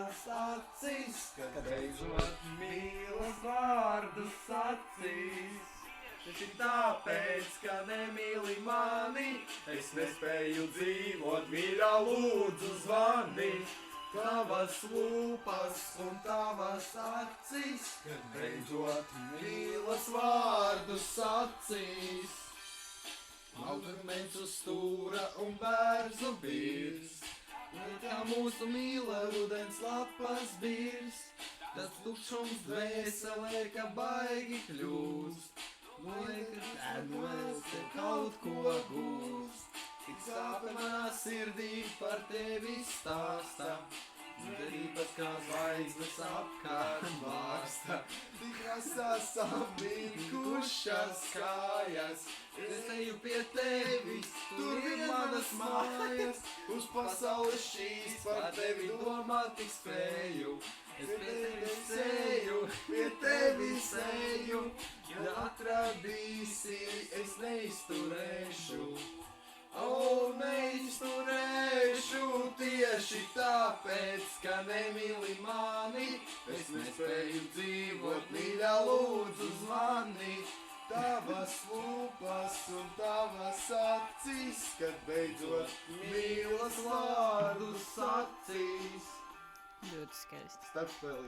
tavas acis, kad beidzot mīlas vārdus sacīs. Tas ir tāpēc, ka nemīli mani, es nespēju dzīvot, mīļā, lūdzu zvani. Tavas lūpas un tavas acis, kad beidzot mīlas vārdus sacīs. Augurmens uz stūra un bērzu birs, kā mūsu mīla rudens lapas birs, tas tukšums dvēselē, ka baigi kļūst. Liekas, te kaut ko gūst, tik sāpe manā sirdī par tevi stāsta. Derības kā zvaigznes apkārt vārsta, tik asās apvinkušas kājas. Es eju pie tevis, tur ir manas mājas, uz pasaules šīs par tevi domāt tik spēju. Es pie tevis eju, pie tevis eju, ja atradīsi, es neizturēšu. O, neizturēšu tieši tāpēc, ka nemīli mani, es nespēju dzīvot, mīļā, lūdzu zvani. Tavas lūpas un tavas acis, kad beidzot mīlas vārdus sacīs. Ļoti skaisti. Starpspēlīgi.